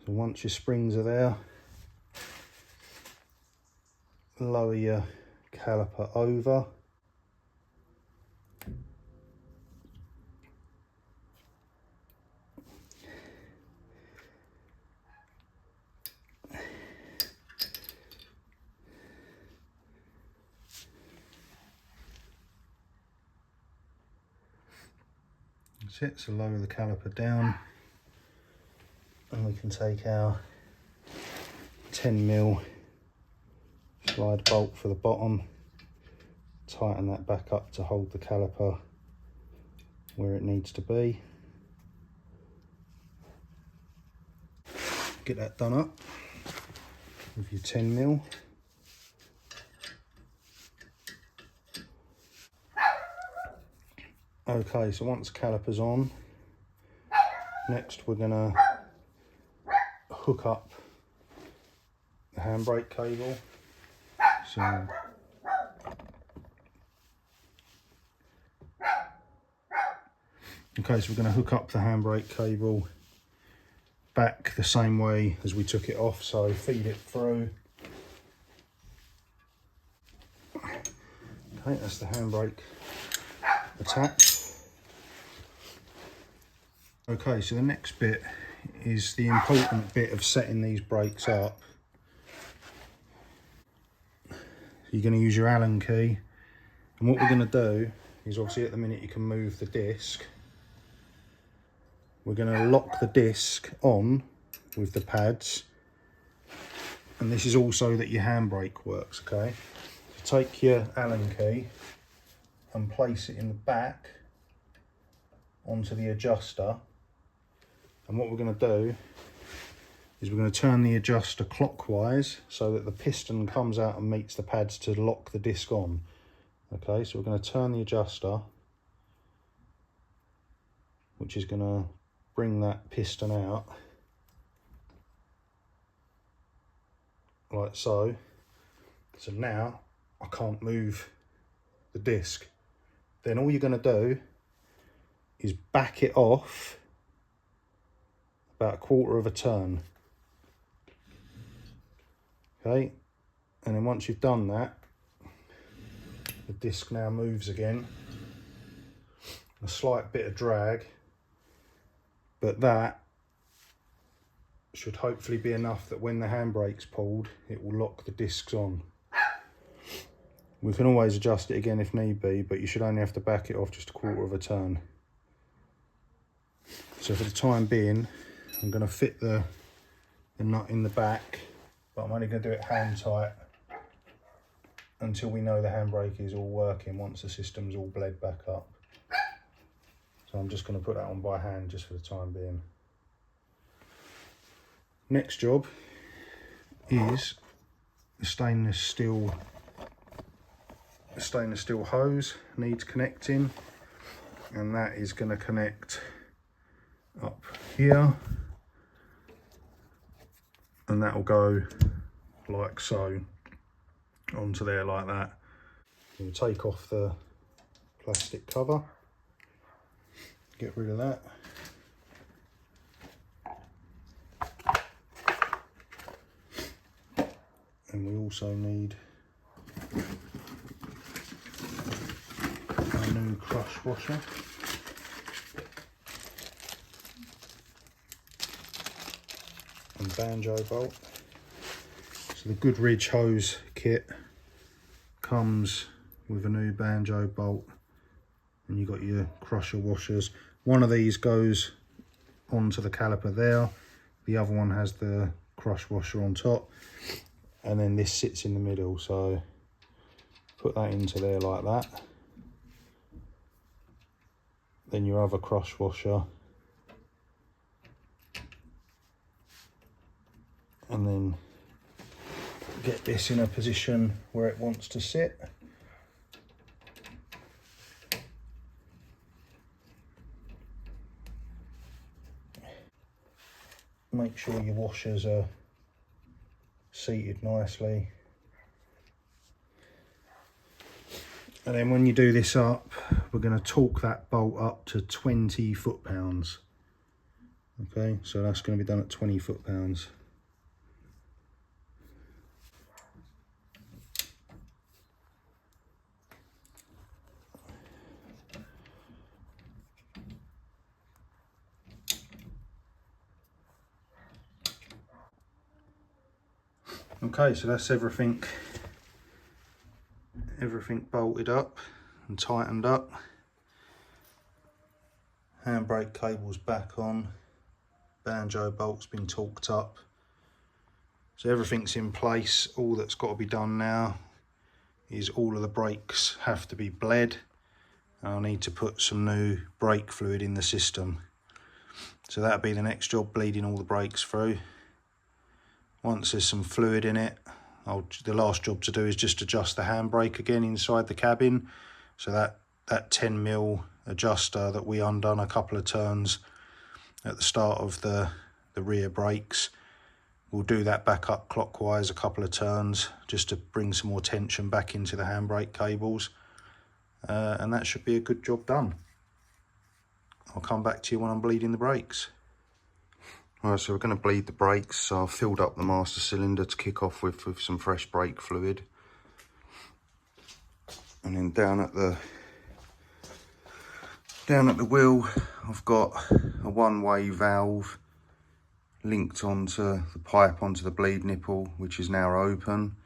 So once your springs are there, lower your caliper over. That's it, so lower the caliper down and we can take our 10mm slide bolt for the bottom, tighten that back up to hold the caliper where it needs to be. Get that done up with your 10mm. Okay, so once the caliper's on, next we're gonna hook up the handbrake cable. So okay, so we're going to hook up the handbrake cable back the same way as we took it off, so feed it through. Okay, that's the handbrake attached. Okay, so the next bit is the important bit of setting these brakes up. You're going to use your Allen key, and what we're going to do is, obviously at the minute you can move the disc, we're going to lock the disc on with the pads, and this is also that your handbrake works. Okay, so take your Allen key and place it in the back onto the adjuster, and what we're going to do is we're going to turn the adjuster clockwise so that the piston comes out and meets the pads to lock the disc on. Okay, so we're going to turn the adjuster, which is going to bring that piston out like so. So now I can't move the disc. Then all you're going to do is back it off about 1/4 of a turn. Okay, and then once you've done that, the disc now moves again. A slight bit of drag, but that should hopefully be enough that when the handbrake's pulled, it will lock the discs on. We can always adjust it again if need be, but you should only have to back it off just 1/4 of a turn. So for the time being, I'm going to fit the nut in the back, but I'm only going to do it hand tight until we know the handbrake is all working, once the system's all bled back up. So I'm just going to put that on by hand just for the time being. Next job is the stainless steel hose needs connecting, and that is going to connect up here, and that will go like so onto there like that. We'll take off the plastic cover, get rid of that. And we also need a new crush washer. And banjo bolt. So the Goodridge hose kit comes with a new banjo bolt, and you've got your crusher washers. One of these goes onto the caliper there, the other one has the crush washer on top, and then this sits in the middle. So put that into there like that. Then your other crush washer, and then get this in a position where it wants to sit. Make sure your washers are seated nicely. And then when you do this up, we're going to torque that bolt up to 20 foot-pounds. Okay, so that's going to be done at 20 foot-pounds. Okay, so that's everything bolted up and tightened up. Handbrake cable's back on. Banjo bolt's been torqued up. So everything's in place. All that's got to be done now is all of the brakes have to be bled. And I'll need to put some new brake fluid in the system. So that'll be the next job, bleeding all the brakes through. Once there's some fluid in it, the last job to do is just adjust the handbrake again inside the cabin. So that 10mm adjuster that we undone a couple of turns at the start of the rear brakes, we'll do that back up clockwise a couple of turns just to bring some more tension back into the handbrake cables. And that should be a good job done. I'll come back to you when I'm bleeding the brakes. Alright, so we're going to bleed the brakes. So I've filled up the master cylinder to kick off with some fresh brake fluid. And then down at the wheel, I've got a one-way valve linked onto the pipe onto the bleed nipple, which is now open,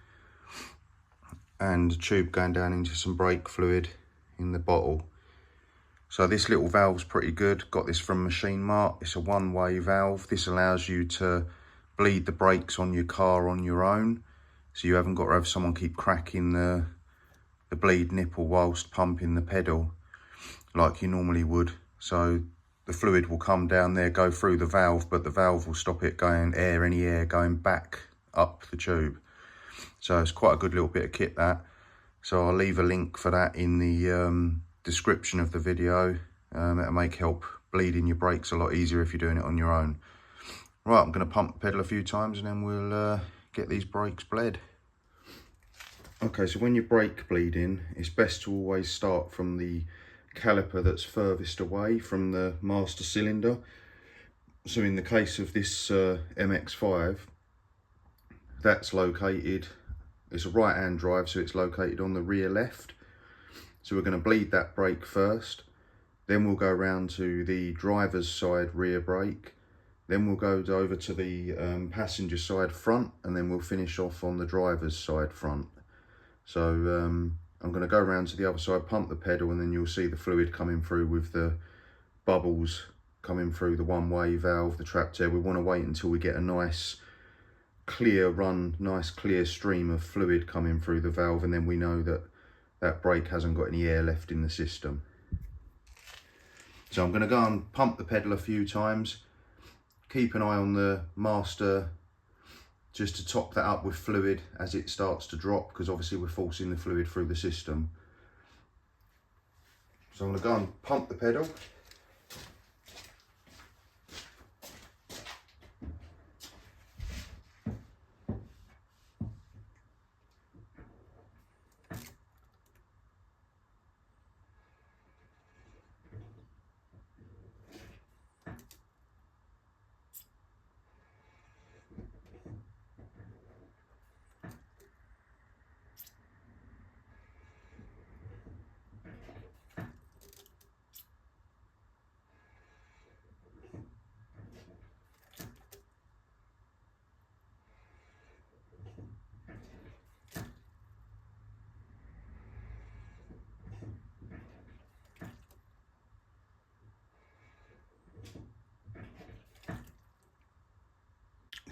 and a tube going down into some brake fluid in the bottle. So this little valve's pretty good. Got this from Machine Mart. It's a one-way valve. This allows you to bleed the brakes on your car on your own, so you haven't got to have someone keep cracking the bleed nipple whilst pumping the pedal like you normally would. So the fluid will come down there, go through the valve, but the valve will stop it going any air going back up the tube. So it's quite a good little bit of kit, that. So I'll leave a link for that in the description of the video. It'll make help bleeding your brakes a lot easier if you're doing it on your own. Right, I'm going to pump the pedal a few times and then we'll get these brakes bled. Okay, so when you're brake bleeding, it's best to always start from the caliper that's furthest away from the master cylinder. So in the case of this MX5, that's located, it's a right hand drive, so it's located on the rear left. So we're going to bleed that brake first, then we'll go around to the driver's side rear brake, then we'll go over to the passenger side front, and then we'll finish off on the driver's side front. So I'm going to go around to the other side, pump the pedal, and then you'll see the fluid coming through with the bubbles coming through the one-way valve, the trap tail. We want to wait until we get a nice clear run, nice clear stream of fluid coming through the valve, and then we know that that brake hasn't got any air left in the system. So I'm going to go and pump the pedal a few times. Keep an eye on the master just to top that up with fluid as it starts to drop, because obviously we're forcing the fluid through the system. So I'm going to go and pump the pedal.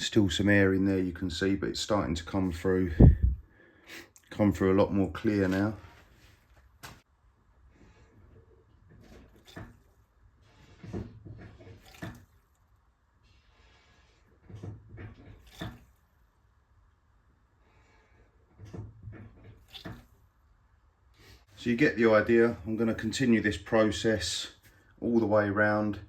Still some air in there, you can see, but it's starting to come through a lot more clear now. So you get the idea. I'm going to continue this process all the way around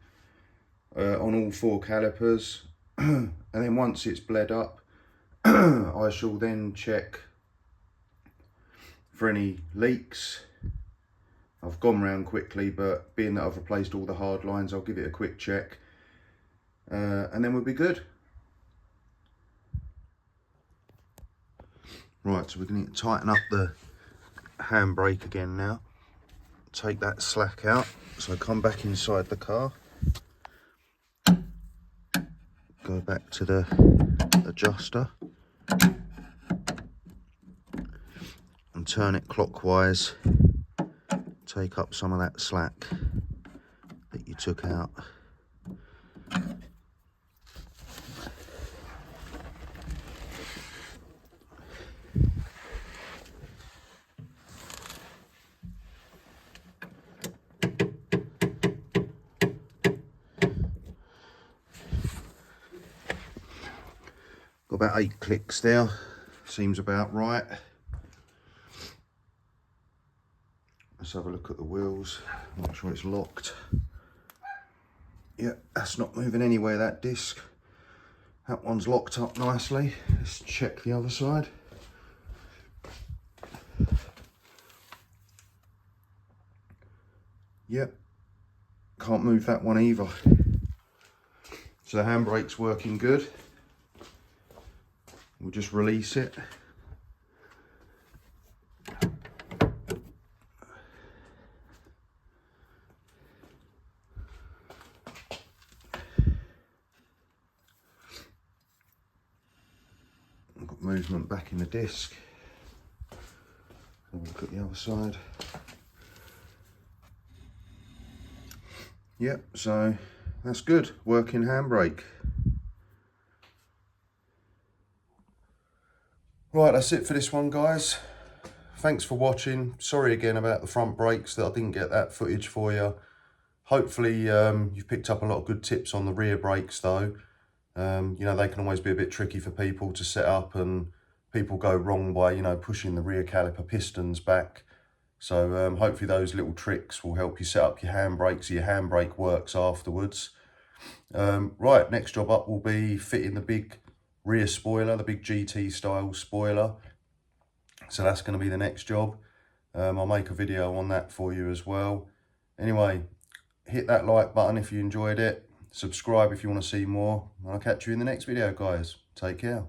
on all 4 calipers, and then once it's bled up, I shall then check for any leaks. I've gone round quickly, but being that I've replaced all the hard lines, I'll give it a quick check, and then we'll be good. Right, so we're going to tighten up the handbrake again now. Take that slack out, so come back inside the car, go back to the adjuster and turn it clockwise. Take up some of that slack that you took out. Got about 8 clicks there, seems about right. Let's have a look at the wheels, make sure it's locked. Yep, that's not moving anywhere, that disc. That one's locked up nicely. Let's check the other side. Yep, can't move that one either. So the handbrake's working good. We'll just release it. I've got movement back in the disc. Have a look at the other side. Yep, so that's good. Working handbrake. Right, that's it for this one, guys. Thanks for watching. Sorry again about the front brakes that I didn't get that footage for you. Hopefully you've picked up a lot of good tips on the rear brakes though. You know, they can always be a bit tricky for people to set up, and people go wrong by, you know, pushing the rear caliper pistons back. So hopefully those little tricks will help you set up your handbrake so your handbrake works afterwards. Right, next job up will be fitting the big rear spoiler, the big GT style spoiler. So that's going to be the next job. I'll make a video on that for you as well. Anyway, hit that like button if you enjoyed it. Subscribe if you want to see more. I'll catch you in the next video, guys. Take care.